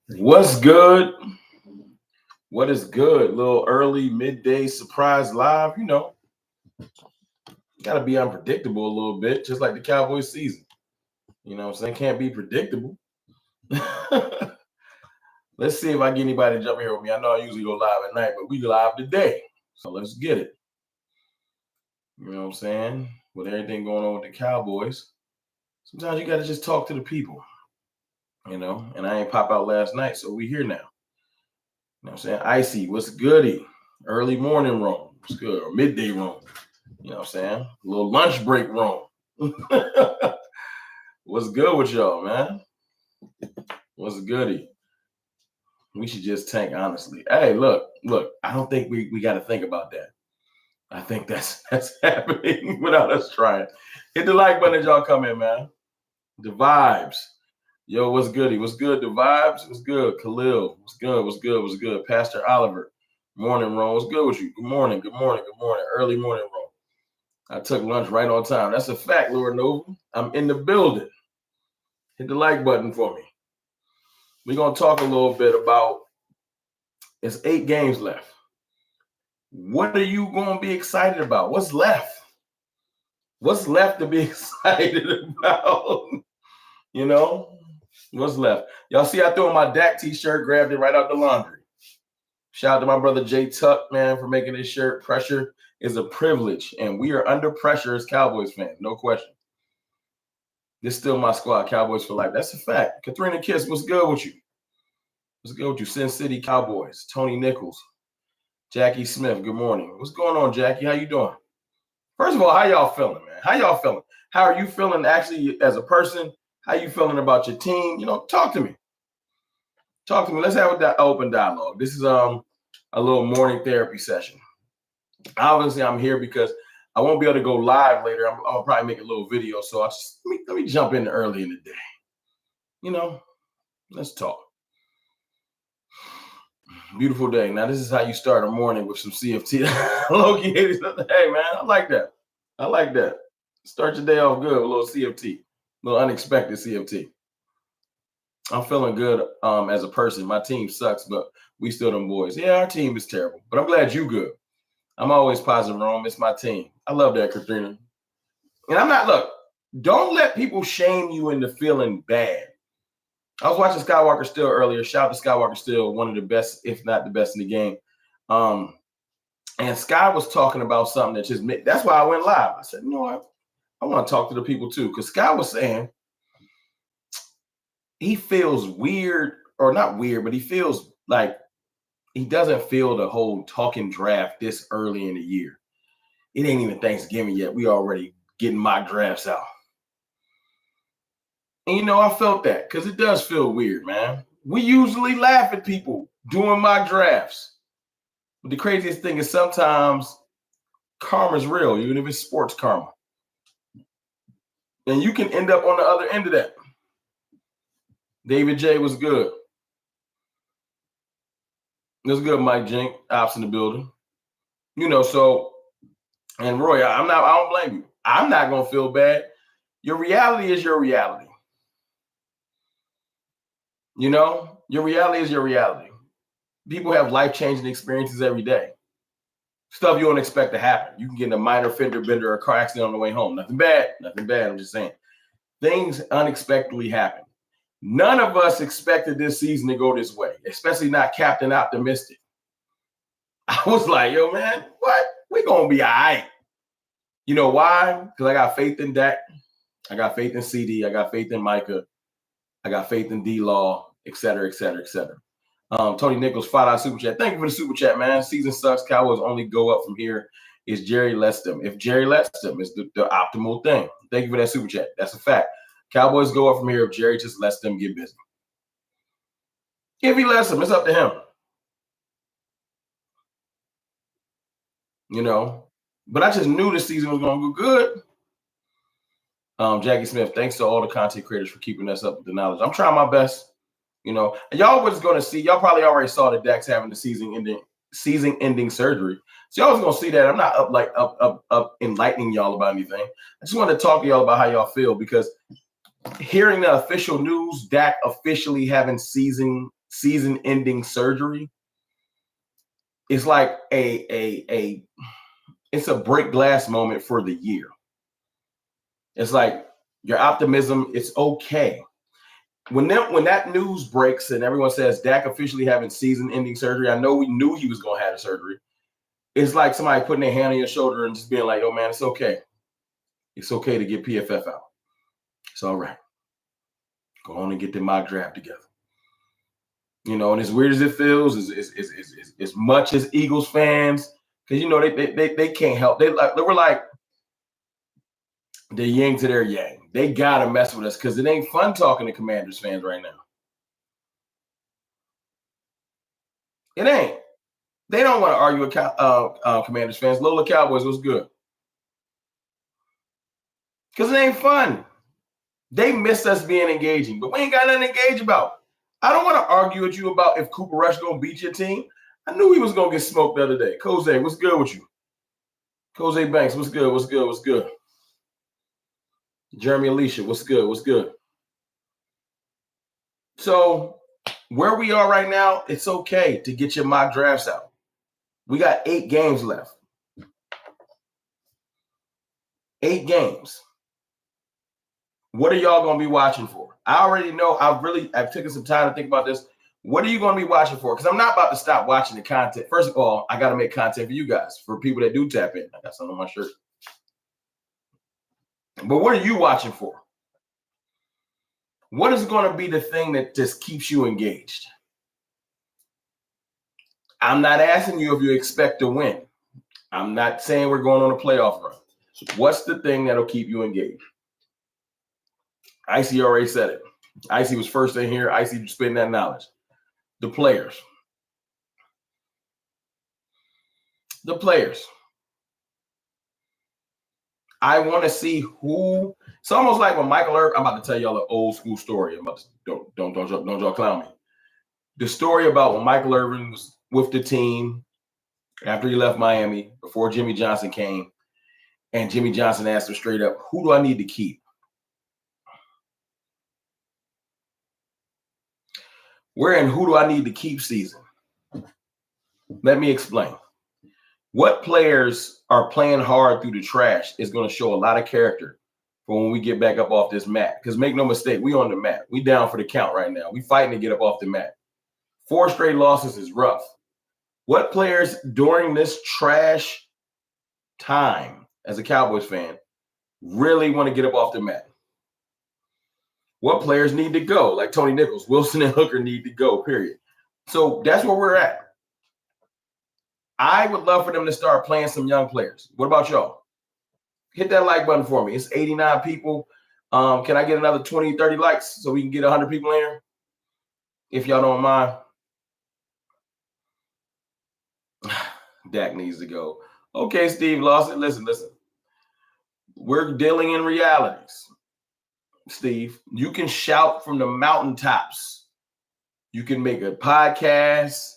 What's good? What is good? Little early, midday surprise live. Got to be unpredictable a little bit, just like the Cowboys season. You know what I'm saying? Can't be predictable. Let's see if I get anybody to jump here with me. I know I usually go live at night, but we live today. So let's get it. You know what I'm saying? With everything going on with the Cowboys, sometimes you got to just talk to the people. And I ain't pop out last night, so we here now. You know what I'm saying? Icy, what's goody? Early morning room, what's good? Or midday room. You know what I'm saying? A little lunch break room. What's good with y'all, man? What's goody? We should just tank, honestly. Hey, look, I don't think we got to think about that. I think that's happening without us trying. Hit the like button as y'all come in, man. The vibes. Yo, what's goody? What's good? The vibes? What's good? Khalil, what's good? What's good? What's good? Pastor Oliver, morning, Ron. What's good with you? Good morning. Good morning. Good morning. Early morning, Ron. I took lunch right on time. That's a fact, Lord Nova. I'm in the building. Hit the like button for me. We're going to talk a little bit about it's 8 games left. What are you going to be excited about? What's left? What's left to be excited about? What's left? Y'all see I threw on my Dak t-shirt, grabbed it right out the laundry. Shout out to my brother Jay Tuck, man, for making this shirt. Pressure is a privilege, and we are under pressure as Cowboys fans, no question. This is still my squad, Cowboys for life. That's a fact. Katrina Kiss, what's good with you? What's good with you? Sin City Cowboys, Tony Nichols, Jackie Smith, good morning. What's going on, Jackie? How you doing? First of all, how y'all feeling, man? How y'all feeling? How are you feeling actually as a person? How you feeling about your team? Talk to me. Talk to me. Let's have an open dialogue. This is a little morning therapy session. Obviously, I'm here because I won't be able to go live later. I'll probably make a little video. So let me jump in early in the day. Let's talk. Beautiful day. Now, this is how you start a morning with some CFT. Loki, hey, man, I like that. Start your day off good with a little CFT, a little unexpected CFT. I'm feeling good as a person. My team sucks, but we still them boys. Yeah, our team is terrible, but I'm glad you good. I'm always positive, Rome. It's my team. I love that, Katrina. And don't let people shame you into feeling bad. I was watching Skywalker Still earlier. Shout out to Skywalker Still, one of the best, if not the best in the game. And Sky was talking about something that's why I went live. I said, you know what? I want to talk to the people too. Because Sky was saying he feels weird, or not weird, but he feels like he doesn't feel the whole talking draft this early in the year. It ain't even Thanksgiving yet. We already getting mock drafts out. And I felt that because it does feel weird, man. We usually laugh at people doing mock drafts. But the craziest thing is sometimes karma's real, even if it's sports karma. And you can end up on the other end of that. David J was good. It was good, Mike Jink, ops in the building. And Roy, I don't blame you. I'm not gonna feel bad. Your reality is your reality. Your reality is your reality. People have life-changing experiences every day. Stuff you don't expect to happen. You can get in a minor fender bender or a car accident on the way home. Nothing bad. I'm just saying. Things unexpectedly happen. None of us expected this season to go this way, especially not Captain Optimistic. I was like, yo, man, what? We gonna be all right. You know why? Because I got faith in Dak. I got faith in CD. I got faith in Micah. I got faith in D-Law, et cetera, et cetera, et cetera. Tony Nichols, $5 super chat. Thank you for the super chat, man. Season sucks. Cowboys only go up from here. Is Jerry lets them. If Jerry lets them, it's the optimal thing. Thank you for that super chat. That's a fact. Cowboys go up from here if Jerry just lets them get busy. If he lets them, it's up to him. But I just knew this season was going to go good. Jackie Smith, thanks to all the content creators for keeping us up with the knowledge. I'm trying my best. And y'all was going to see, y'all probably already saw that Dak's having the season-ending surgery. So y'all was going to see that. I'm not up enlightening y'all about anything. I just wanted to talk to y'all about how y'all feel, because hearing the official news, Dak officially having season-ending surgery, it's like it's a break glass moment for the year. It's like your optimism, it's okay. When that news breaks and everyone says Dak officially having season-ending surgery, I know we knew he was going to have a surgery. It's like somebody putting their hand on your shoulder and just being like, oh, man, it's okay. It's okay to get PFF out. It's all right. Go on and get the mock draft together. You know, and as weird as it feels, as much as Eagles fans, because, you know, they can't help. They were like the yin to their yang. They got to mess with us because it ain't fun talking to Commanders fans right now. It ain't. They don't want to argue with Commanders fans. Lola Cowboys was good. Because it ain't fun. They missed us being engaging, but we ain't got nothing to engage about. I don't want to argue with you about if Cooper Rush going to beat your team. I knew he was going to get smoked the other day. Jose, what's good with you? Jose Banks, what's good? What's good? What's good? Jeremy Alicia, what's good? What's good? So where we are right now, it's okay to get your mock drafts out. We got 8 games left. 8 games. What are y'all going to be watching for? I already know. I've taken some time to think about this. What are you going to be watching for? Because I'm not about to stop watching the content. First of all, I got to make content for you guys, for people that do tap in. I got something on my shirt. But what are you watching for? What is going to be the thing that just keeps you engaged? I'm not asking you if you expect to win. I'm not saying we're going on a playoff run. What's the thing that'll keep you engaged? Icy already said it. Icy was first in here. Icy spitting that knowledge. The players. The players. I want to see who. It's almost like when Michael Irvin. I'm about to tell y'all an old school story. Don't y'all clown me. The story about when Michael Irvin was with the team after he left Miami, before Jimmy Johnson came, and Jimmy Johnson asked him straight up, "Who do I need to keep?" We're in who do I need to keep season. Let me explain. What players are playing hard through the trash is going to show a lot of character for when we get back up off this mat. Because make no mistake, we on the mat. We down for the count right now. We fighting to get up off the mat. 4 straight losses is rough. What players during this trash time as a Cowboys fan really want to get up off the mat? What players need to go? Like Tony Nichols, Wilson, and Hooker need to go, period. So that's where we're at. I would love for them to start playing some young players. What about y'all? Hit that like button for me. It's 89 people. Can I get another 20, 30 likes so we can get 100 people in here? If y'all don't mind. Dak needs to go. Okay, Steve Lawson, listen. We're dealing in realities. Steve, you can shout from the mountaintops. You can make a podcast.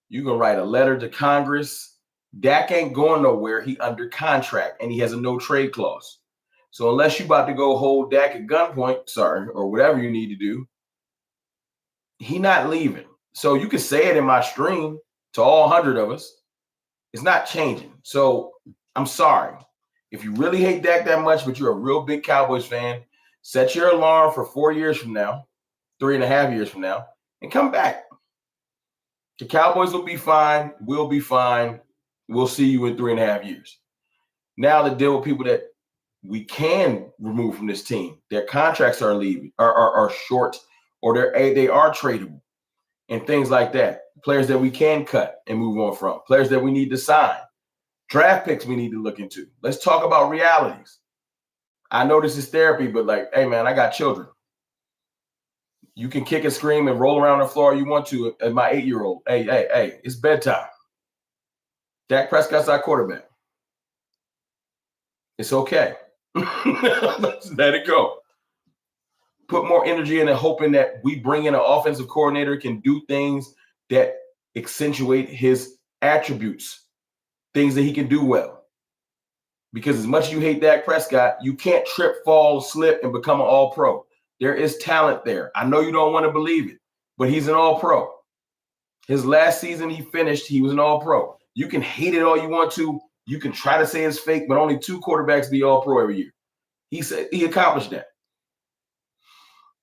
You can write a letter to Congress. Dak ain't going nowhere. He under contract, and he has a no trade clause. So unless you about to go hold Dak at gunpoint, or whatever you need to do, he not leaving. So you can say it in my stream to all 100 of us. It's not changing. So I'm sorry. If you really hate Dak that much, but you're a real big Cowboys fan, set your alarm for 4 years from now, 3.5 years from now, and come back. The Cowboys will be fine. We'll be fine. We'll see you in 3.5 years. Now to deal with people that we can remove from this team. Their contracts are short, or they are tradable, and things like that. Players that we can cut and move on from. Players that we need to sign. Draft picks we need to look into. Let's talk about realities. I know this is therapy, but hey, man, I got children. You can kick and scream and roll around the floor you want to at my 8-year-old. Hey, it's bedtime. Dak Prescott's our quarterback. It's okay. Let's let it go. Put more energy in it, hoping that we bring in an offensive coordinator can do things that accentuate his attributes, things that he can do well. Because as much as you hate Dak Prescott, you can't trip, fall, slip, and become an all-pro. There is talent there. I know you don't want to believe it, but he's an all-pro. His last season he finished, he was an all-pro. You can hate it all you want to. You can try to say it's fake, but only 2 quarterbacks be all-pro every year. He said he accomplished that.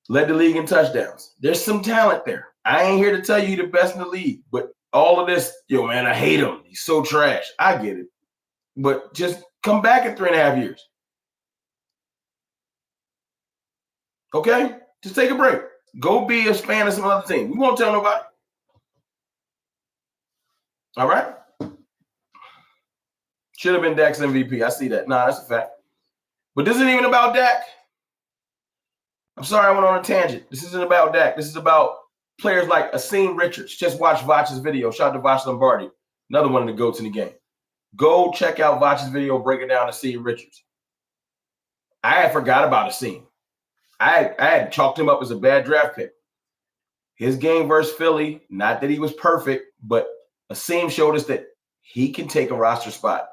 Led the league in touchdowns. There's some talent there. I ain't here to tell you the best in the league, but all of this, man, I hate him. He's so trash. I get it. But just come back in 3.5 years. Okay? Just take a break. Go be a fan of some other team. We won't tell nobody. All right? Should have been Dak's MVP. I see that. Nah, that's a fact. But this isn't even about Dak. I'm sorry I went on a tangent. This isn't about Dak. This is about players like Asim Richards. Just watch Vach's video. Shout out to Vach Lombardi. Another one of the GOATs in the game. Go check out Vach's video breaking down Asim Richards. I had forgot about Asim. I had chalked him up as a bad draft pick. His game versus Philly, not that he was perfect, but Asim showed us that he can take a roster spot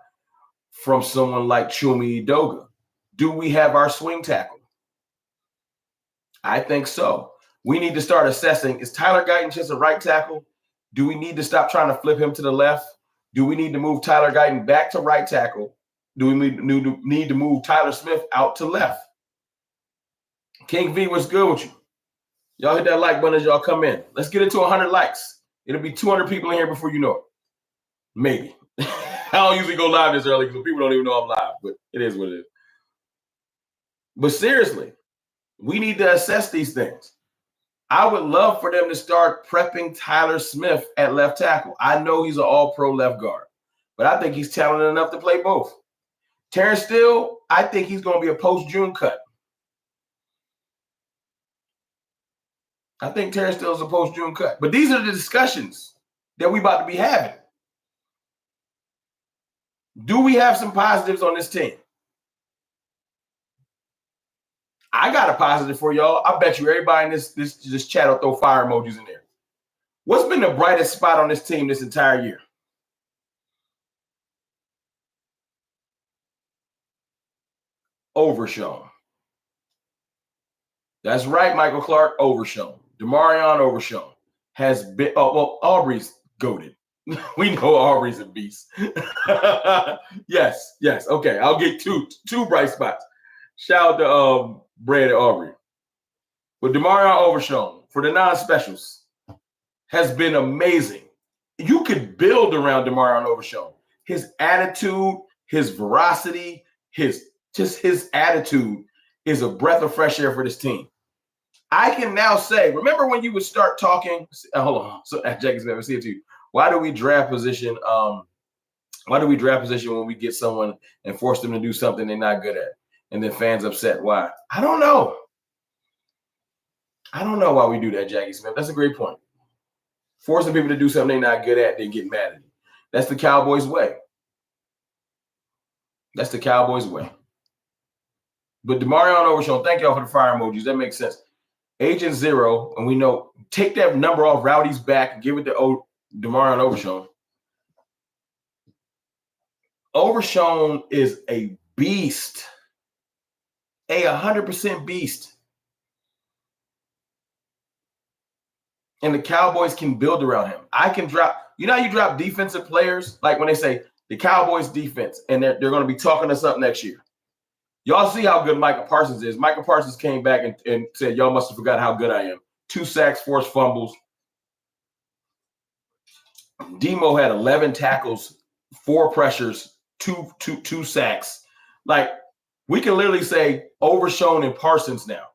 from someone like Chuma Edoga. Do we have our swing tackle? I think so. We need to start assessing, is Tyler Guyton just a right tackle? Do we need to stop trying to flip him to the left? Do we need to move Tyler Guyton back to right tackle? Do we need to move Tyler Smith out to left? King V, what's good with you? Y'all hit that like button as y'all come in. Let's get it to 100 likes. It'll be 200 people in here before you know it. Maybe. I don't usually go live this early because people don't even know I'm live, but it is what it is. But seriously, we need to assess these things. I would love for them to start prepping Tyler Smith at left tackle. I know he's an all-pro left guard, but I think he's talented enough to play both. Terrence Steele, I think he's going to be a post-June cut. I think Terrence Steele is a post-June cut. But these are the discussions that we about to be having. Do we have some positives on this team? I got a positive for y'all. I bet you everybody in this chat will throw fire emojis in there. What's been the brightest spot on this team this entire year? Overshown. That's right, Michael Clark, overshown. Demarion overshown. Has been, Aubrey's goated. We know Aubrey's a beast. Yes. Okay, I'll get two bright spots. Shout out to Brad and Aubrey. But Demarion overshown for the non-specials has been amazing. You could build around Demarion overshown. His attitude, his veracity, his attitude is a breath of fresh air for this team. I can now say, remember when you would start talking, hold on, so Jackie's never see it to you. Why do we draft position? Why do we draft position when we get someone and force them to do something they're not good at? And then fans upset. Why? I don't know. I don't know why we do that, Jackie Smith. That's a great point. Forcing people to do something they're not good at, then get mad at you. That's the Cowboys way. That's the Cowboys way. But Demarion overshown, thank y'all for the fire emojis. That makes sense. Agent Zero, and we know, take that number off Rowdy's back and give it to Demarion overshown. Overshown is a beast. A 100% beast. And the Cowboys can build around him. I can drop, you know how you drop defensive players? Like when they say the Cowboys defense, and they're going to be talking us up next year. Y'all see how good Micah Parsons is. Micah Parsons came back and said, y'all must have forgot how good I am. 2 sacks, forced fumbles. Demo had 11 tackles, 4 pressures, two sacks. Like, we can literally say overshown in Parsons now.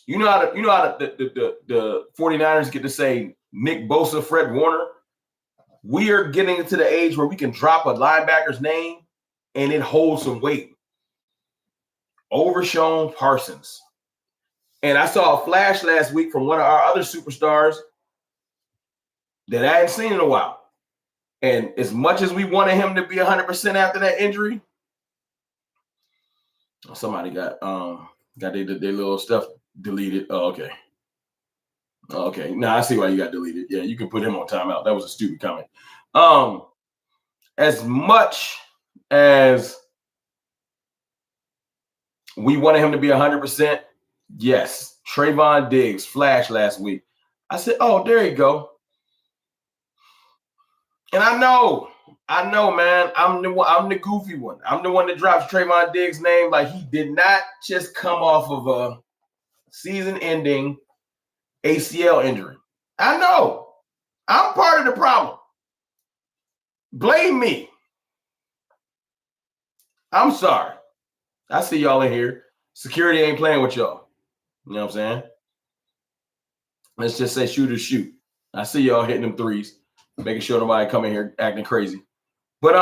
You know how the 49ers get to say Nick Bosa, Fred Warner? We are getting to the age where we can drop a linebacker's name and it holds some weight. Overshown Parsons. And I saw a flash last week from one of our other superstars that I hadn't seen in a while. And as much as we wanted him to be 100% after that injury, somebody got their little stuff deleted. Oh, okay. Okay. Now I see why you got deleted. Yeah, you can put him on timeout. That was a stupid comment. As much as we wanted him to be 100%, yes. Trayvon Diggs, flash last week. I said, oh, there you go. And I know, man. I'm the goofy one. I'm the one that drops Trayvon Diggs' name like he did not just come off of a season-ending ACL injury. I know. I'm part of the problem. Blame me. I'm sorry. I see y'all in here. Security ain't playing with y'all. You know what I'm saying? Let's just say shoot. I see y'all hitting them threes, making sure nobody come in here acting crazy. But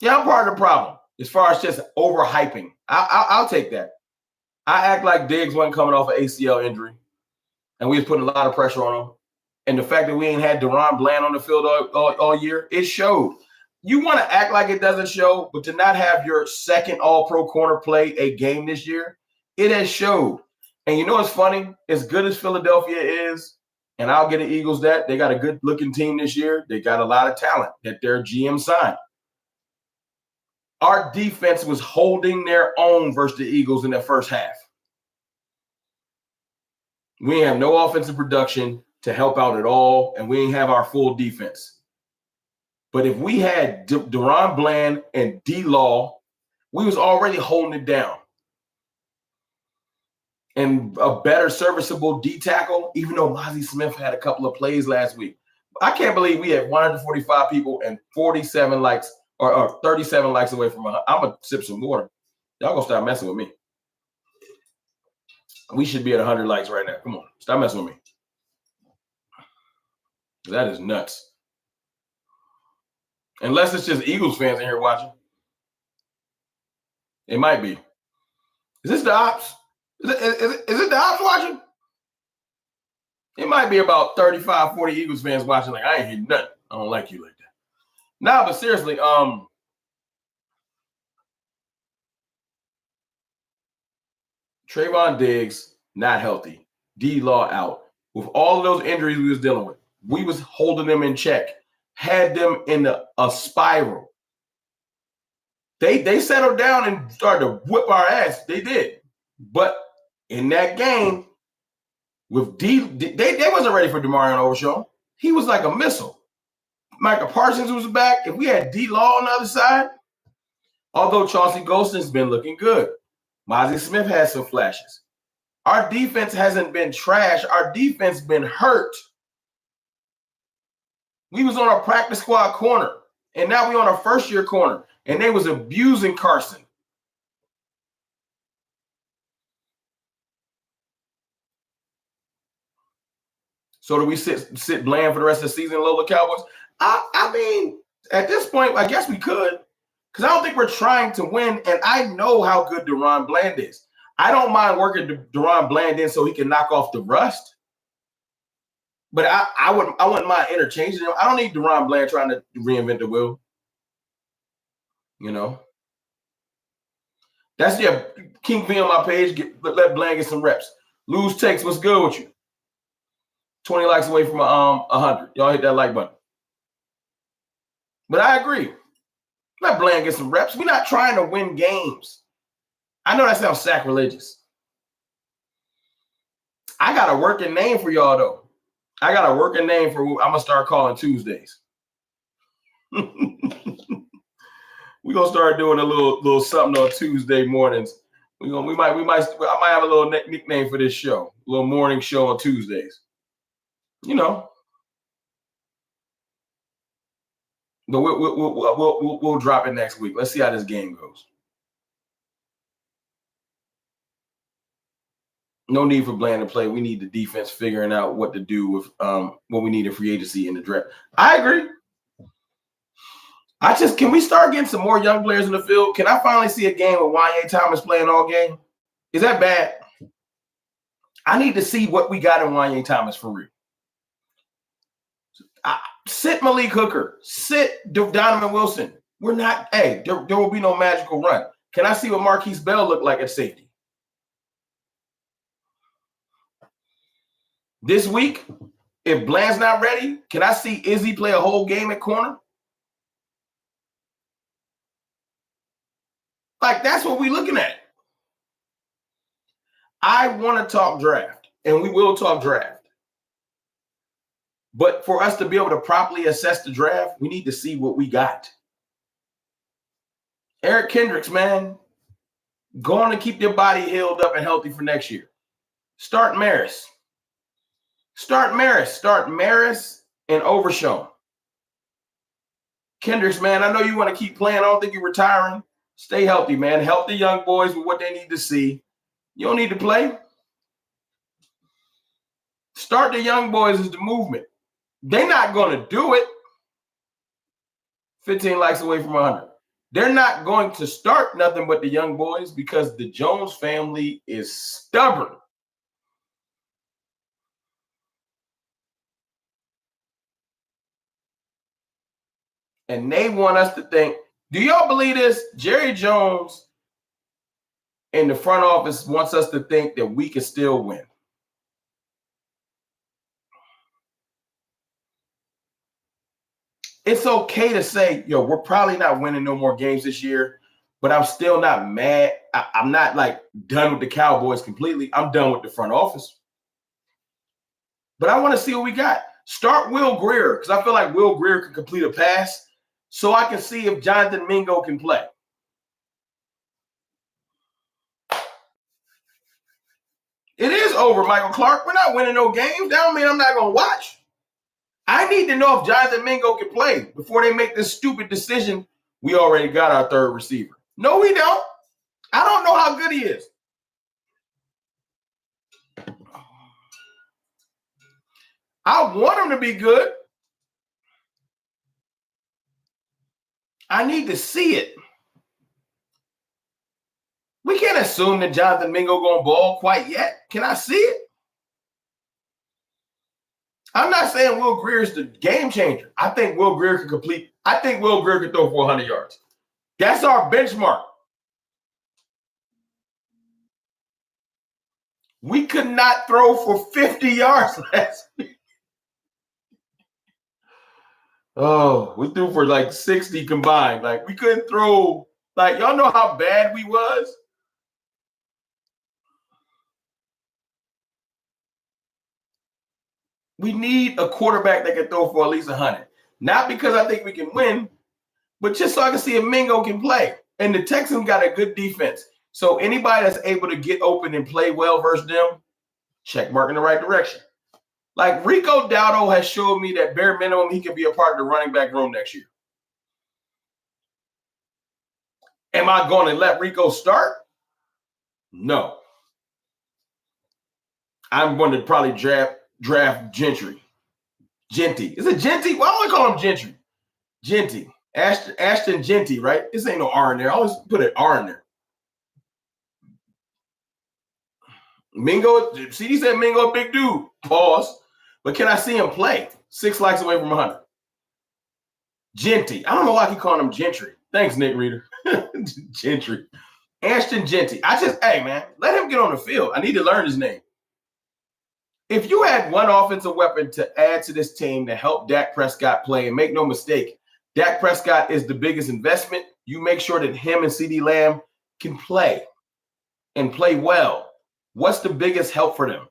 yeah, I'm part of the problem as far as just overhyping. I'll take that. I act like Diggs wasn't coming off an ACL injury, and we was putting a lot of pressure on him. And the fact that we ain't had Deron Bland on the field all year, it showed. You want to act like it doesn't show, but to not have your second All-Pro corner play a game this year, it has showed. And you know what's funny? As good as Philadelphia is, and I'll get the Eagles that, they got a good-looking team this year. They got a lot of talent that their GM signed. Our defense was holding their own versus the Eagles in that first half. We have no offensive production to help out at all, and we ain't have our full defense. But if we had Deron Bland and D-Law, we was already holding it down. And a better serviceable D-tackle, even though Mozzie Smith had a couple of plays last week. I can't believe we had 145 people and 47 likes or 37 likes away from 100. I'm going to sip some water. Y'all going to stop messing with me. We should be at 100 likes right now. Come on. Stop messing with me. That is nuts. Unless it's just Eagles fans in here watching. It might be. Is this the ops? Is it the ops watching? It might be about 35, 40 Eagles fans watching like, I ain't hearing nothing. I don't like you like that. Nah, but seriously, Trayvon Diggs, not healthy. D-Law out. With all of those injuries we was dealing with, we was holding them in check, had them in a spiral. They settled down and started to whip our ass. They did. But in that game, with they wasn't ready for DeMarion Overshaw. He was like a missile. Micah Parsons was back. If we had D-Law on the other side, although Chauncey Golston's been looking good, Mozzie Smith had some flashes. Our defense hasn't been trash. Our defense been hurt. We was on a practice squad corner, and now we on a first-year corner, and they was abusing Carson. So do we sit bland for the rest of the season, Lola Cowboys? I mean, at this point, I guess we could, because I don't think we're trying to win, and I know how good Deron Bland is. I don't mind working Deron Bland in so he can knock off the rust. But I wouldn't mind interchanging them. I don't need Deron Bland trying to reinvent the wheel. You know. That's King V on my page. Let Bland get some reps. Lose takes. What's good with you? 20 likes away from 100. Y'all hit that like button. But I agree. Let Bland get some reps. We're not trying to win games. I know that sounds sacrilegious. I got a working name for y'all, though. I got a working name for who I'm going to start calling Tuesdays. We're going to start doing a little something on Tuesday mornings. I might have a little nickname for this show. A little morning show on Tuesdays. You know. But we'll drop it next week. Let's see how this game goes. No need for Bland to play. We need the defense figuring out what to do with what we need in free agency in the draft. I agree. Can we start getting some more young players in the field? Can I finally see a game with Wanye Thomas playing all game? Is that bad? I need to see what we got in Wanye Thomas for real. Sit Malik Hooker. Sit Donovan Wilson. We're not, there will be no magical run. Can I see what Marquise Bell looked like at safety? This week, if Bland's not ready, can I see Izzy play a whole game at corner? Like, that's what we're looking at. I want to talk draft, and we will talk draft. But for us to be able to properly assess the draft, we need to see what we got. Eric Kendricks, man, go on and keep your body healed up and healthy for next year. Start Maris. Start Maris and Overshown. Kendricks, man, I know you want to keep playing. I don't think you're retiring. Stay healthy, man. Help the young boys with what they need to see. You don't need to play. Start the young boys as the movement. They're not going to do it. 15 likes away from 100. They're not going to start nothing but the young boys because the Jones family is stubborn. And they want us to think, do y'all believe this? Jerry Jones in the front office wants us to think that we can still win. It's okay to say, yo, we're probably not winning no more games this year, but I'm still not mad. I'm not like done with the Cowboys completely. I'm done with the front office. But I want to see what we got. Start Will Greer, because I feel like Will Greer can complete a pass so I can see if Jonathan Mingo can play. It is over, Michael Clark. We're not winning no games. That don't mean I'm not going to watch. I need to know if Jonathan Mingo can play before they make this stupid decision. We already got our third receiver. No, we don't. I don't know how good he is. I want him to be good. I need to see it. We can't assume that Jonathan Mingo going to ball quite yet. Can I see it? I'm not saying Will Greer is the game changer. I think Will Greer can complete. I think Will Greer can throw 400 yards. That's our benchmark. We could not throw for 50 yards last week. Oh, we threw for like 60 combined. Like we couldn't throw. Like y'all know how bad we was. We need a quarterback that can throw for at least 100. Not because I think we can win, but just so I can see if Mingo can play. And the Texans got a good defense. So anybody that's able to get open and play well versus them, check mark in the right direction. Like Rico Dowdle has showed me that bare minimum he can be a part of the running back room next year. Am I going to let Rico start? No. I'm going to probably draft Gentry. Genty. Is it Genty? Why do I call him Gentry? Genty. Aston Genty, right? This ain't no R in there. I always put an R in there. Mingo, CD said Mingo a big dude. Pause. But can I see him play? 6 likes away from 100. Genty. I don't know why I keep calling him Gentry. Thanks, Nick Reader. Gentry. Aston Genty. Hey, man, let him get on the field. I need to learn his name. If you had one offensive weapon to add to this team to help Dak Prescott play, and make no mistake, Dak Prescott is the biggest investment. You make sure that him and CeeDee Lamb can play and play well. What's the biggest help for them?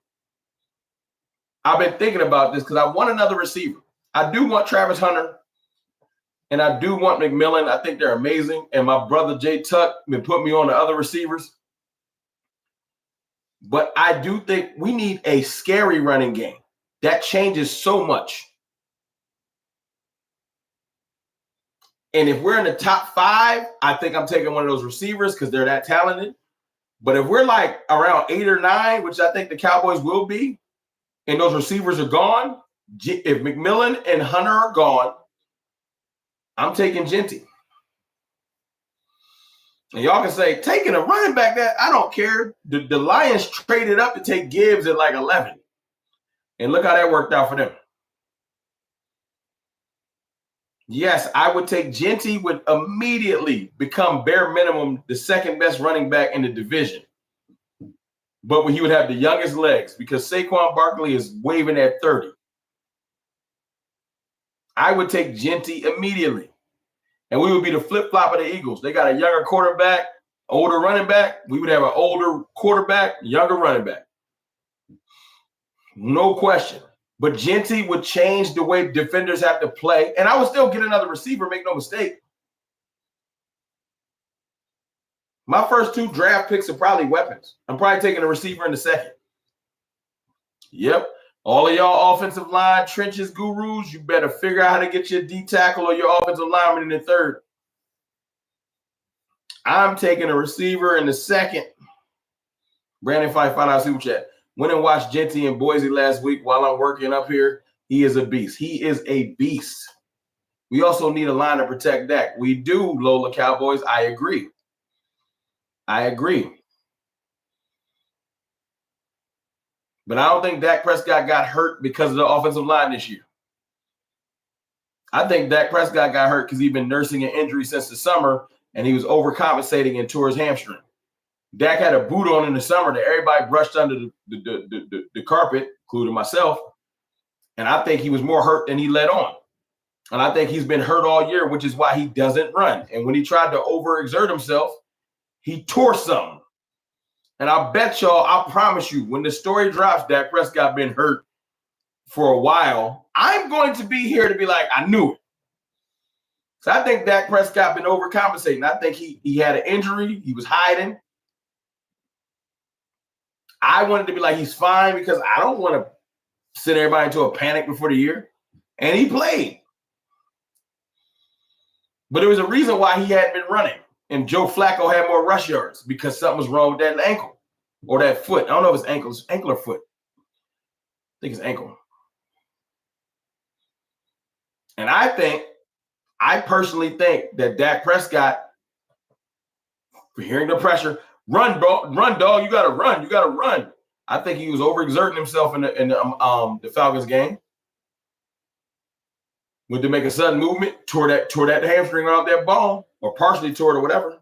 I've been thinking about this because I want another receiver. I do want Travis Hunter, and I do want McMillan. I think they're amazing. And my brother Jay Tuck been putting me on the other receivers. But I do think we need a scary running game. That changes so much. And if we're in the top 5, I think I'm taking one of those receivers because they're that talented. But if we're like around 8 or 9, which I think the Cowboys will be, and those receivers are gone, if McMillan and Hunter are gone, I'm taking Genty. And y'all can say, taking a running back, that I don't care. The Lions traded up to take Gibbs at like 11. And look how that worked out for them. Yes, I would take Genty, would immediately become bare minimum the second best running back in the division. But he would have the youngest legs because Saquon Barkley is waving at 30. I would take Genty immediately. And we would be the flip-flop of the Eagles. They got a younger quarterback, older running back. We would have an older quarterback, younger running back. No question. But Genty would change the way defenders have to play. And I would still get another receiver, make no mistake. My first 2 draft picks are probably weapons. I'm probably taking a receiver in the second. Yep. All of y'all offensive line trenches gurus, you better figure out how to get your D tackle or your offensive lineman in the third. I'm taking a receiver in the second. Brandon Fife, find out super chat. Went and watched Genty in Boise last week while I'm working up here. He is a beast. He is a beast. We also need a line to protect Dak. We do, Lola Cowboys. I agree. But I don't think Dak Prescott got hurt because of the offensive line this year. I think Dak Prescott got hurt because he's been nursing an injury since the summer, and he was overcompensating and tore his hamstring. Dak had a boot on in the summer that everybody brushed under the carpet, including myself, and I think he was more hurt than he let on. And I think he's been hurt all year, which is why he doesn't run. And when he tried to overexert himself, he tore something. And I bet y'all, I promise you, when the story drops, Dak Prescott been hurt for a while, I'm going to be here to be like, I knew it. So I think Dak Prescott been overcompensating. I think he had an injury. He was hiding. I wanted to be like, he's fine because I don't want to send everybody into a panic before the year. And he played. But there was a reason why he hadn't been running. And Joe Flacco had more rush yards because something was wrong with that ankle or that foot. I don't know if it's ankle. It's ankle or foot. I think it's ankle. And I personally think that Dak Prescott, for hearing the pressure, run, bro, run, dog. You got to run. You got to run. I think he was overexerting himself in the Falcons game. Went to make a sudden movement, tore that hamstring off that ball, or partially tore it or whatever.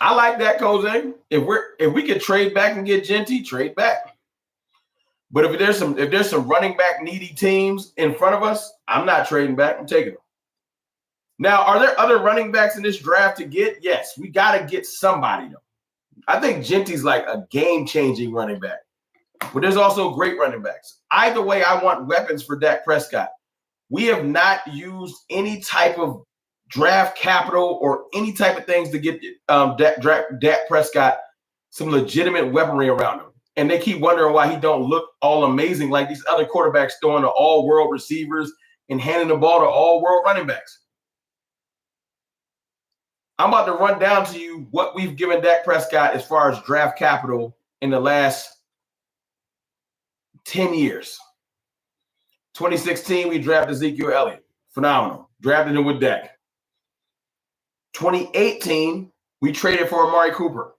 I like that, Jose. If we could trade back and get Genty, trade back. But if there's some running back needy teams in front of us, I'm not trading back. I'm taking them. Now, are there other running backs in this draft to get? Yes, we got to get somebody though. I think Genty's like a game-changing running back. But there's also great running backs. Either way, I want weapons for Dak Prescott. We have not used any type of draft capital or any type of things to get Dak Prescott some legitimate weaponry around him. And they keep wondering why he don't look all amazing like these other quarterbacks throwing to all-world receivers and handing the ball to all-world running backs. I'm about to run down to you what we've given Dak Prescott as far as draft capital in the last 10 years. 2016, we drafted Ezekiel Elliott. Phenomenal. Drafted him with Dak. 2018, we traded for Amari Cooper.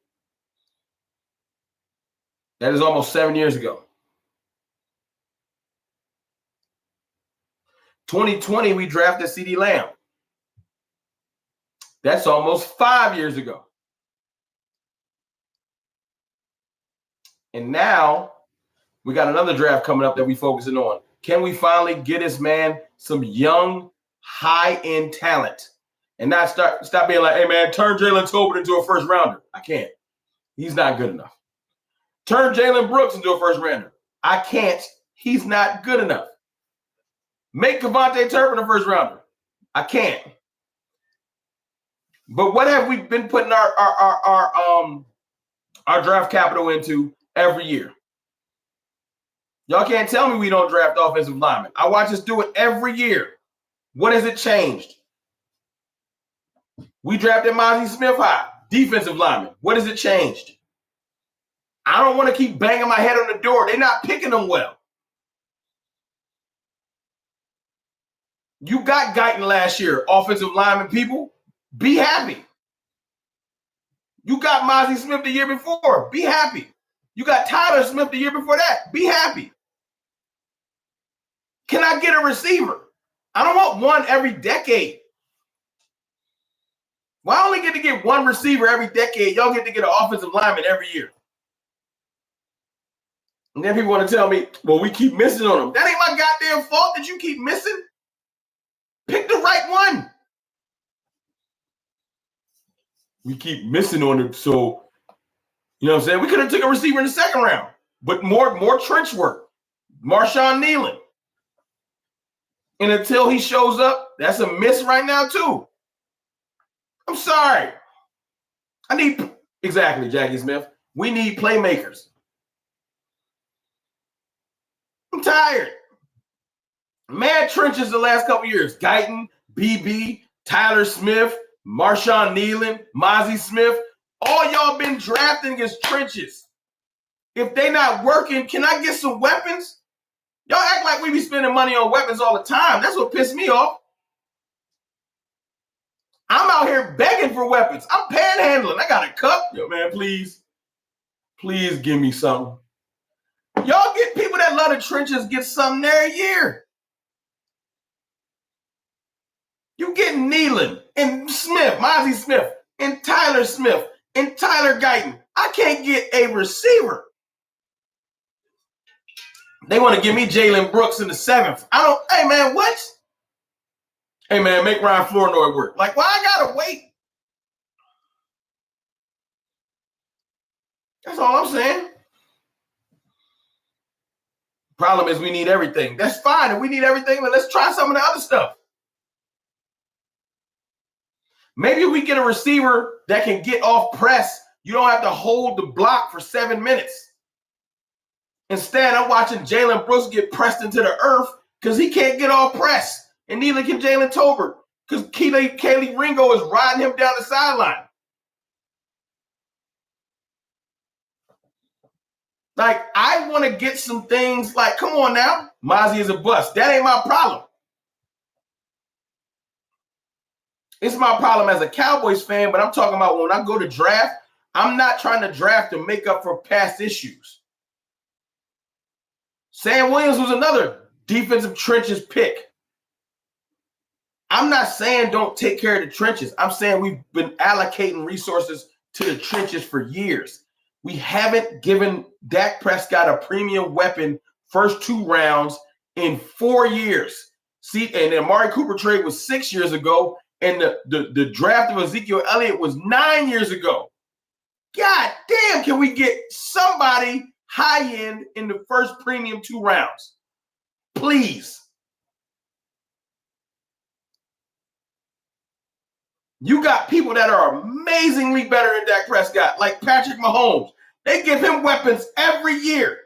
That is almost 7 years ago. 2020, we drafted CeeDee Lamb. That's almost 5 years ago. And now we got another draft coming up that we're focusing on. Can we finally get this man some young, high-end talent and not stop being like, hey, man, turn Jalen Tolbert into a first-rounder? I can't. He's not good enough. Turn Jalen Brooks into a first-rounder. I can't. He's not good enough. Make Kevontae Turpin a first-rounder. I can't. But what have we been putting our draft capital into every year? Y'all can't tell me we don't draft offensive linemen. I watch us do it every year. What has it changed? We drafted Mozzie Smith high, defensive lineman. What has it changed? I don't want to keep banging my head on the door. They're not picking them well. You got Guyton last year, offensive lineman people. Be happy. You got Mozzie Smith the year before. Be happy. You got Tyler Smith the year before that. Be happy. Can I get a receiver? I don't want one every decade. Well, I only get to get one receiver every decade. Y'all get to get an offensive lineman every year. And then people want to tell me, well, we keep missing on them. That ain't my goddamn fault that you keep missing. Pick the right one. We keep missing on him. So, you know what I'm saying? We could have took a receiver in the second round. but more trench work. Marshawn Nealon. And until he shows up, that's a miss right now too. I'm sorry. Exactly, Jackie Smith. We need playmakers. I'm tired. Mad trenches the last couple years. Guyton, BB, Tyler Smith, Marshawn Nealon, Mozzie Smith. All y'all been drafting against trenches. If they not working, can I get some weapons? Y'all act like we be spending money on weapons all the time. That's what pissed me off. I'm out here begging for weapons. I'm panhandling. I got a cup. Yo, man, please give me something. Y'all get people that love the trenches get something there a year. You get Nealon and Smith, Mozzie Smith, and Tyler Smith, and Tyler Guyton. I can't get a receiver. They want to give me Jalen Brooks in the 7th. Hey, man, what? Hey, man, make Ryan Flournoy work. Like, why I got to wait? That's all I'm saying. Problem is we need everything. That's fine. If we need everything, then let's try some of the other stuff. Maybe we get a receiver that can get off press. You don't have to hold the block for 7 minutes. Instead, I'm watching Jalen Brooks get pressed into the earth because he can't get off press. And neither can Jalen Tolbert because Kaylee Ringo is riding him down the sideline. Like, I want to get some things like, come on now, Mozzie is a bust. That ain't my problem. It's my problem as a Cowboys fan, but I'm talking about when I go to draft, I'm not trying to draft to make up for past issues. Sam Williams was another defensive trenches pick. I'm not saying don't take care of the trenches. I'm saying we've been allocating resources to the trenches for years. We haven't given Dak Prescott a premium weapon first 2 rounds in 4 years. See, and the Amari Cooper trade was 6 years ago, and the draft of Ezekiel Elliott was 9 years ago. God damn, can we get somebody high end in the first premium 2 rounds? Please. You got people that are amazingly better than Dak Prescott, like Patrick Mahomes. They give him weapons every year.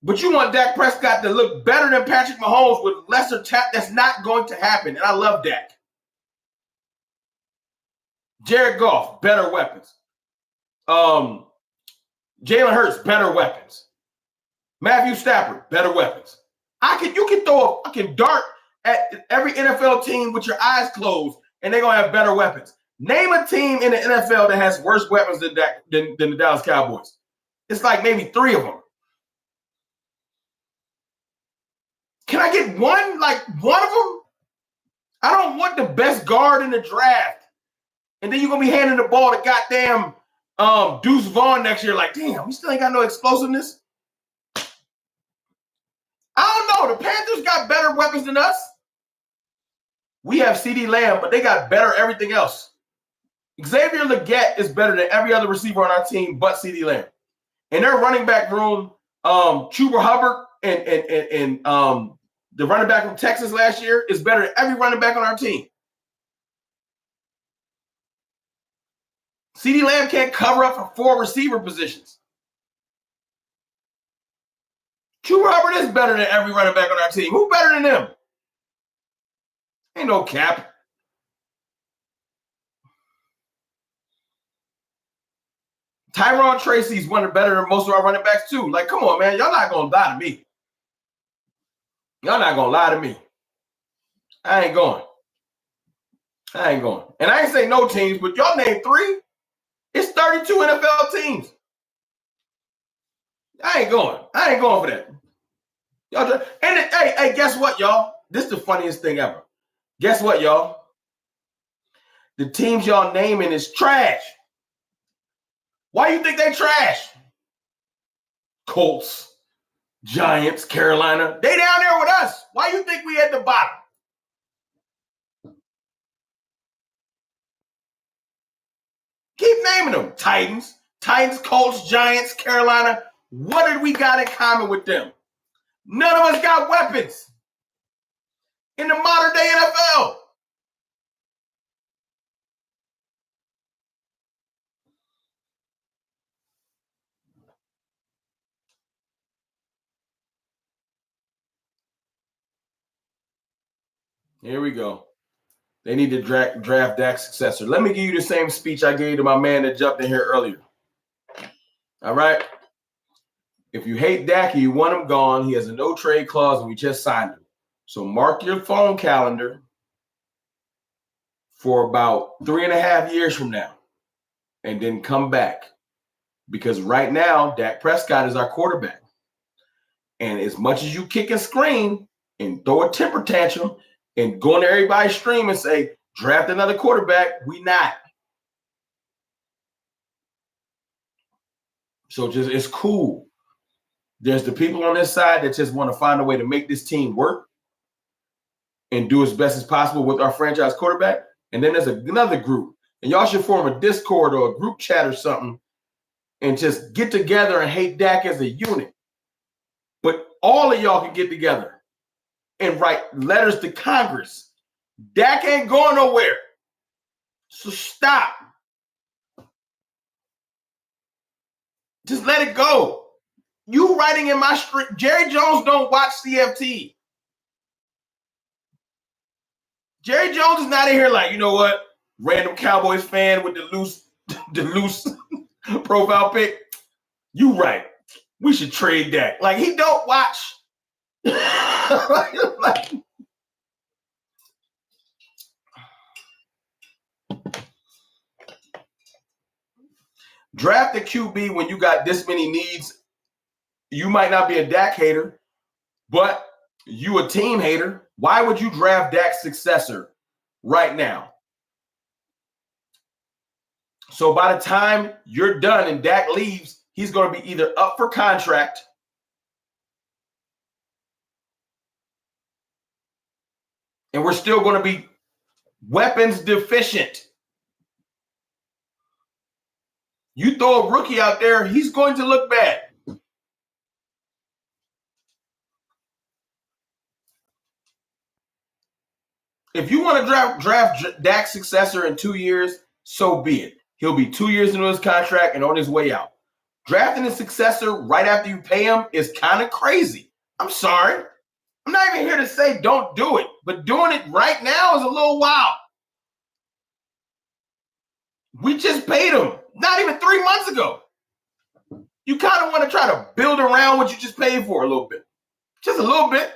But you want Dak Prescott to look better than Patrick Mahomes with lesser talent. That's not going to happen. And I love Dak. Jared Goff, better weapons. Jalen Hurts, better weapons. Matthew Stafford, better weapons. You can throw a fucking dart at every NFL team with your eyes closed, and they're gonna have better weapons. Name a team in the NFL that has worse weapons than the Dallas Cowboys. It's like maybe 3 of them. Can I get one? Like one of them? I don't want the best guard in the draft. And then you're going to be handing the ball to goddamn Deuce Vaughn next year. Like, damn, we still ain't got no explosiveness. I don't know. The Panthers got better weapons than us. We have CeeDee Lamb, but they got better everything else. Xavier Legette is better than every other receiver on our team but CeeDee Lamb. In their running back room, Chuba Hubbard and the running back from Texas last year is better than every running back on our team. CeeDee Lamb can't cover up for 4 receiver positions. Chuba Hubbard is better than every running back on our team. Who better than them? Ain't no cap. Tyron Tracy's one of better than most of our running backs too. Like, come on, man. Y'all not going to lie to me. Y'all not going to lie to me. I ain't going. And I ain't say no teams, but y'all name 3. It's 32 NFL teams. I ain't going for that. Y'all hey, guess what, y'all? This is the funniest thing ever. Guess what, y'all? The teams y'all naming is trash. Why you think they trash? Colts, Giants, Carolina. They down there with us. Why you think we at the bottom? Keep naming them. Titans. Titans, Colts, Giants, Carolina. What did we got in common with them? None of us got weapons in the modern day NFL. Here we go. They need to draft Dak's successor. Let me give you the same speech I gave to my man that jumped in here earlier. All right? If you hate Dak and you want him gone, he has a no-trade clause and we just signed him. So mark your phone calendar for about 3.5 years from now and then come back. Because right now, Dak Prescott is our quarterback. And as much as you kick and scream and throw a temper tantrum and go on everybody's stream and say, draft another quarterback, we not. So just it's cool. There's the people on this side that just want to find a way to make this team work and do as best as possible with our franchise quarterback. And then there's another group. And y'all should form a Discord or a group chat or something and just get together and hate Dak as a unit. But all of y'all can get together and write letters to Congress. Dak ain't going nowhere. So stop. Just let it go. You writing in my street. Jerry Jones don't watch CFT. Jerry Jones is not in here like, you know what? Random Cowboys fan with the loose profile pic. You right. We should trade Dak. Like, he don't watch. Draft a QB when you got this many needs. You might not be a Dak hater, but you a team hater. Why would you draft Dak's successor right now? So by the time you're done and Dak leaves, he's going to be either up for contract and we're still going to be weapons deficient. You throw a rookie out there, he's going to look bad. If you want to draft Dak's successor in 2 years, so be it. He'll be 2 years into his contract and on his way out. Drafting a successor right after you pay him is kind of crazy. I'm sorry. I'm not even here to say don't do it, but doing it right now is a little wild. We just paid him not even 3 months ago. You kind of want to try to build around what you just paid for a little bit. Just a little bit.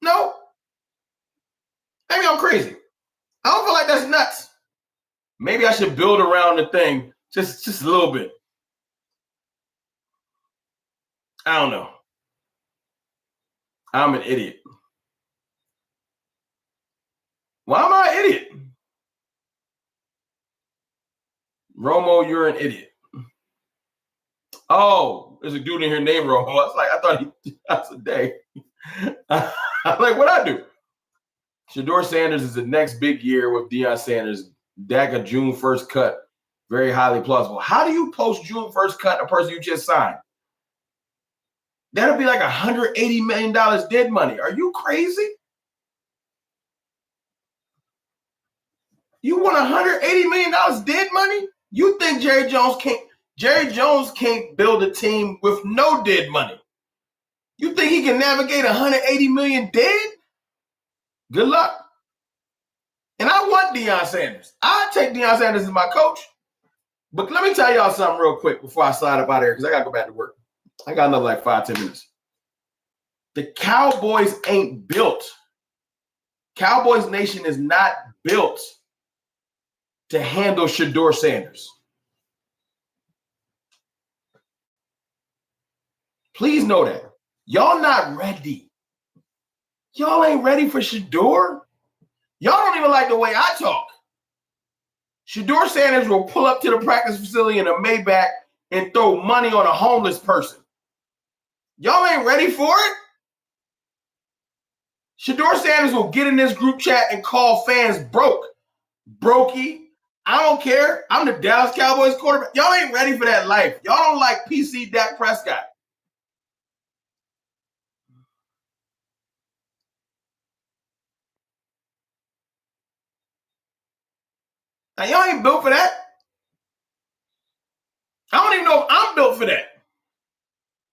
No. Maybe I'm crazy. I don't feel like that's nuts. Maybe I should build around the thing just a little bit. I don't know. I'm an idiot. Why am I an idiot? Romo, you're an idiot. Oh, there's a dude in here named Romo. I thought that's a day. I'm like, what'd I do? Shedeur Sanders is the next big year with Deion Sanders. Dak a June 1st cut. Very highly plausible. How do you post June 1st cut a person you just signed? That'll be like $180 million dead money. Are you crazy? You want $180 million dead money? You think Jerry Jones can't build a team with no dead money? You think he can navigate $180 million dead? Good luck. And I want Deion Sanders. I take Deion Sanders as my coach. But let me tell y'all something real quick before I slide up out of here because I got to go back to work. I got another like 5-10 minutes. The Cowboys ain't built. Cowboys Nation is not built to handle Shedeur Sanders. Please know that. Y'all not ready. Y'all ain't ready for Shedeur. Y'all don't even like the way I talk. Shedeur Sanders will pull up to the practice facility in a Maybach and throw money on a homeless person. Y'all ain't ready for it? Shedeur Sanders will get in this group chat and call fans broke. Brokey, I don't care. I'm the Dallas Cowboys quarterback. Y'all ain't ready for that life. Y'all don't like PC Dak Prescott. Now, y'all ain't built for that. I don't even know if I'm built for that.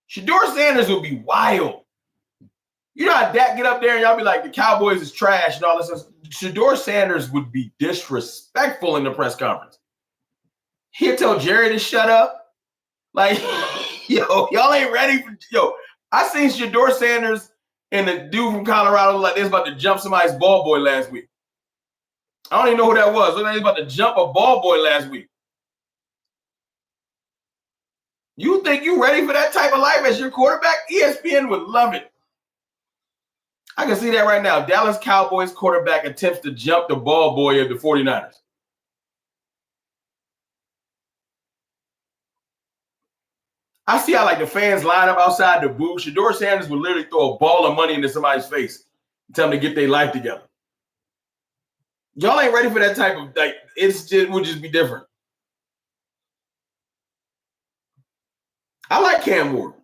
Shedeur Sanders would be wild. You know how Dak get up there and y'all be like, the Cowboys is trash and all this stuff. Shedeur Sanders would be disrespectful in the press conference. He'll tell Jerry to shut up. Like, y'all ain't ready for, I seen Shedeur Sanders and the dude from Colorado like they was about to jump somebody's ball boy last week. I don't even know who that was. Look like he was about to jump a ball boy last week. You think you ready for that type of life as your quarterback? ESPN would love it. I can see that right now. Dallas Cowboys quarterback attempts to jump the ball boy of the 49ers. I see how like the fans line up outside the booth. Shedeur Sanders would literally throw a ball of money into somebody's face and tell them to get their life together. Y'all ain't ready for that type of like. It would just be different. I like Cam Ward.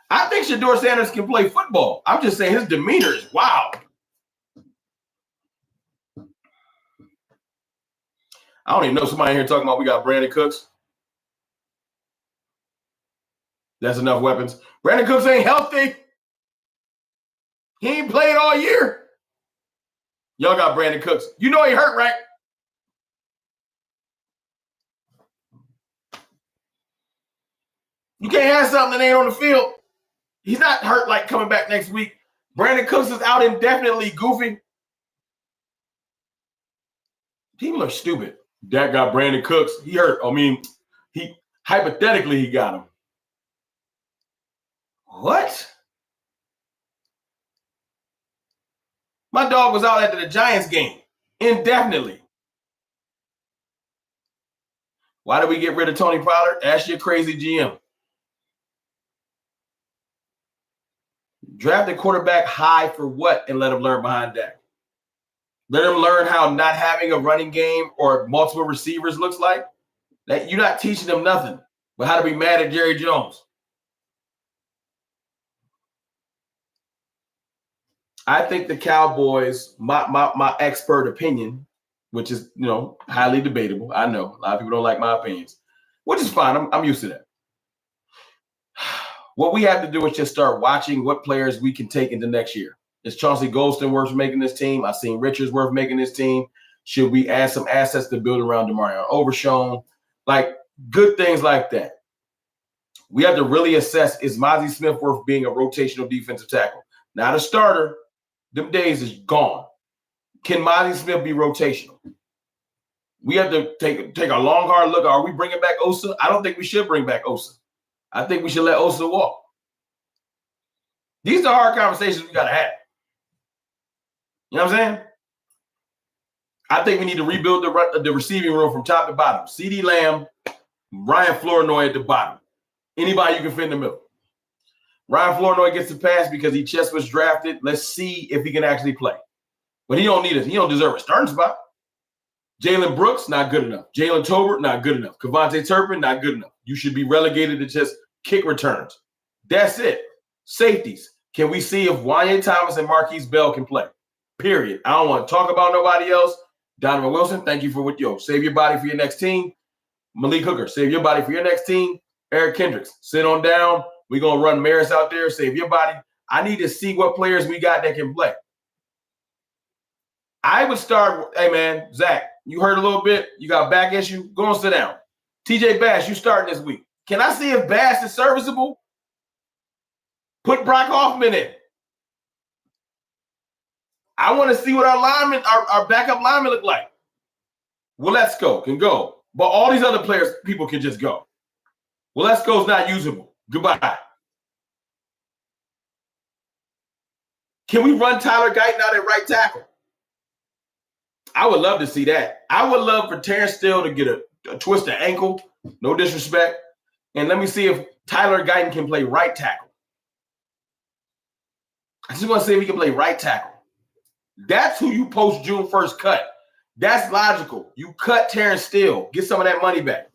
I think Shedeur Sanders can play football. I'm just saying his demeanor is wild. I don't even know somebody here talking about we got Brandon Cooks. That's enough weapons. Brandon Cooks ain't healthy. He ain't played all year. Y'all got Brandon Cooks. You know he hurt, right? You can't have something that ain't on the field. He's not hurt like coming back next week. Brandon Cooks is out indefinitely, goofy. People are stupid. Dak got Brandon Cooks. He hurt. I mean, he hypothetically he got him. What? My dog was out after the Giants game indefinitely. Why did we get rid of Tony Pollard? Ask your crazy GM. Draft a quarterback high for what and let him learn behind Dak? Let him learn how not having a running game or multiple receivers looks like? That you're not teaching them nothing but how to be mad at Jerry Jones. I think the Cowboys, my expert opinion, which is, highly debatable. I know a lot of people don't like my opinions, which is fine. I'm used to that. What we have to do is just start watching what players we can take into next year. Is Chauncey Golston worth making this team? I've seen Richards worth making this team. Should we add some assets to build around DeMarion Overshown? Like good things like that. We have to really assess, is Mazi Smith worth being a rotational defensive tackle? Not a starter. Them days is gone. Can Mazi Smith be rotational? We have to take a long, hard look. Are we bringing back Osa? I don't think we should bring back Osa. I think we should let Osa walk. These are hard conversations we got to have. You know what I'm saying? I think we need to rebuild the receiving room from top to bottom. CeeDee Lamb, Ryan Flournoy at the bottom. Anybody you can fit in the middle. Ryan Flournoy gets the pass because he just was drafted. Let's see if he can actually play. But he don't need it. He don't deserve a starting spot. Jalen Brooks, not good enough. Jalen Tolbert, not good enough. Kevontae Turpin, not good enough. You should be relegated to just kick returns. That's it. Safeties. Can we see if Wanye Thomas and Marquise Bell can play? Period. I don't want to talk about nobody else. Donovan Wilson, thank you for what save your body for your next team. Malik Hooker, save your body for your next team. Eric Kendricks, sit on down. We're going to run Maris out there, save your body. I need to see what players we got that can play. I would start, hey, man, Zach, you heard a little bit. You got back issue. Go and sit down. TJ Bass, you starting this week. Can I see if Bass is serviceable? Put Brock Hoffman in. I want to see what our backup linemen look like. Willetsko can go. But all these other players, people can just go. Willetsko's not usable. Goodbye. Can we run Tyler Guyton out at right tackle? I would love to see that. I would love for Terrence Steele to get a twisted ankle. No disrespect. And let me see if Tyler Guyton can play right tackle. I just want to see if he can play right tackle. That's who you post June 1st cut. That's logical. You cut Terrence Steele. Get some of that money back.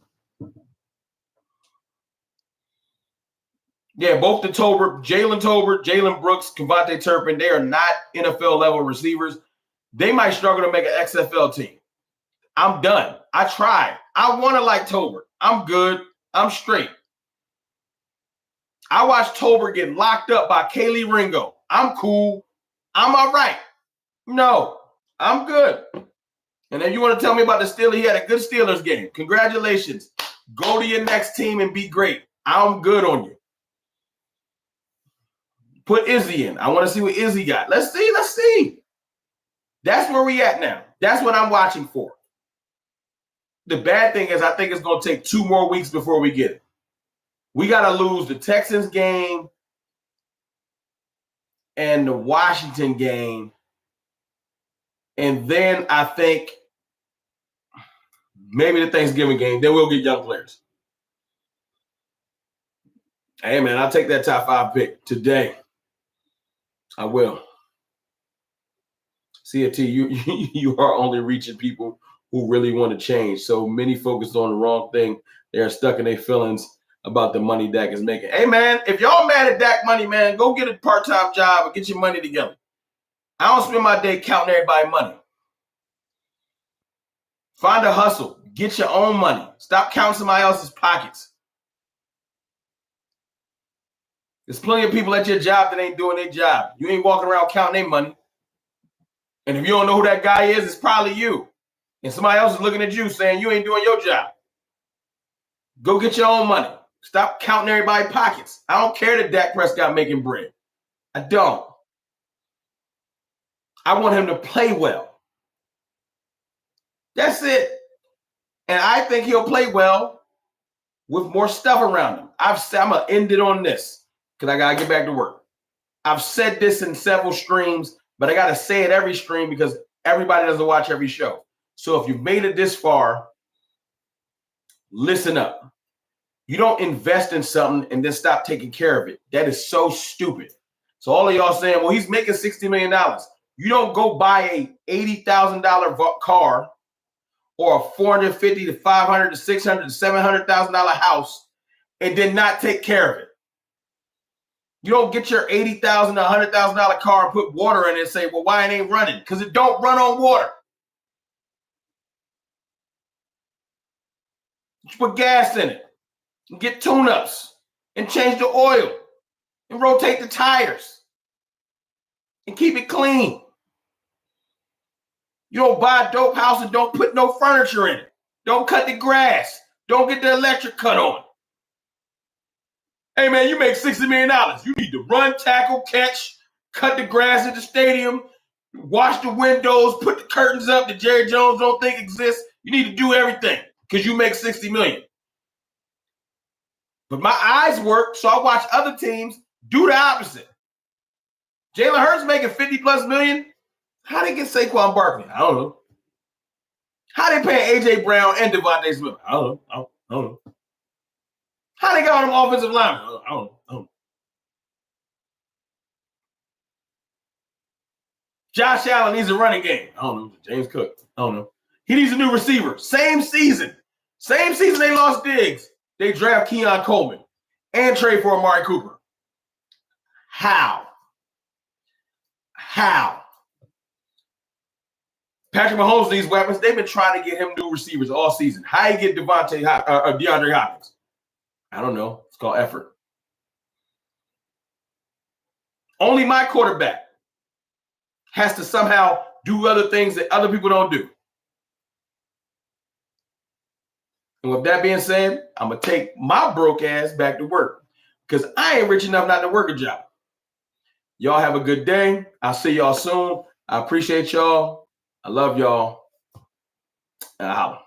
Yeah, both the Jalen Brooks, Kevontae Turpin, they are not NFL level receivers. They might struggle to make an XFL team. I'm done. I tried. I want to like Tolbert. I'm good. I'm straight. I watched Tolbert get locked up by Kaylee Ringo. I'm cool. I'm all right. No, I'm good. And then you want to tell me about the Steelers? He had a good Steelers game. Congratulations. Go to your next team and be great. I'm good on you. Put Izzy in. I want to see what Izzy got. Let's see. That's where we at now. That's what I'm watching for. The bad thing is I think it's going to take 2 more weeks before we get it. We got to lose the Texans game and the Washington game. And then I think maybe the Thanksgiving game. Then we'll get young players. Hey, man, I'll take that top 5 pick today. I will. CFT, you are only reaching people who really want to change. So many focused on the wrong thing. They are stuck in their feelings about the money Dak is making. Hey, man, if y'all mad at Dak money, man, go get a part-time job and get your money together. I don't spend my day counting everybody's money. Find a hustle. Get your own money. Stop counting somebody else's pockets. There's plenty of people at your job that ain't doing their job. You ain't walking around counting their money. And if you don't know who that guy is, it's probably you. And somebody else is looking at you saying you ain't doing your job. Go get your own money. Stop counting everybody's pockets. I don't care that Dak Prescott making bread. I don't. I want him to play well. That's it. And I think he'll play well with more stuff around him. I'm going to end it on this because I got to get back to work. I've said this in several streams, but I got to say it every stream because everybody doesn't watch every show. So if you've made it this far, listen up. You don't invest in something and then stop taking care of it. That is so stupid. So all of y'all saying, well, he's making $60 million. You don't go buy a $80,000 car or a $450,000 to $500,000 to $600,000 to $700,000 house and then not take care of it. You don't get your $80,000 to $100,000 car and put water in it and say, well, why it ain't running? Because it don't run on water. You put gas in it and get tune-ups and change the oil and rotate the tires and keep it clean. You don't buy a dope house and don't put no furniture in it. Don't cut the grass. Don't get the electric cut on. Hey, man, you make $60 million. You need to run, tackle, catch, cut the grass at the stadium, wash the windows, put the curtains up that Jerry Jones don't think exists. You need to do everything because you make $60 million. But my eyes work, so I watch other teams do the opposite. Jalen Hurts making 50+ million. How they get Saquon Barkley? I don't know. How they pay A.J. Brown and Devontae Smith? I don't know. How they got on them offensive linemen? I don't know. Josh Allen needs a running game. I don't know. James Cook. I don't know. He needs a new receiver. Same season they lost Diggs. They draft Keon Coleman and trade for Amari Cooper. How? Patrick Mahomes needs weapons. They've been trying to get him new receivers all season. How you get DeAndre Hopkins? I don't know. It's called effort. Only my quarterback has to somehow do other things that other people don't do. And with that being said, I'm going to take my broke ass back to work because I ain't rich enough not to work a job. Y'all have a good day. I'll see y'all soon. I appreciate y'all. I love y'all. And I holla.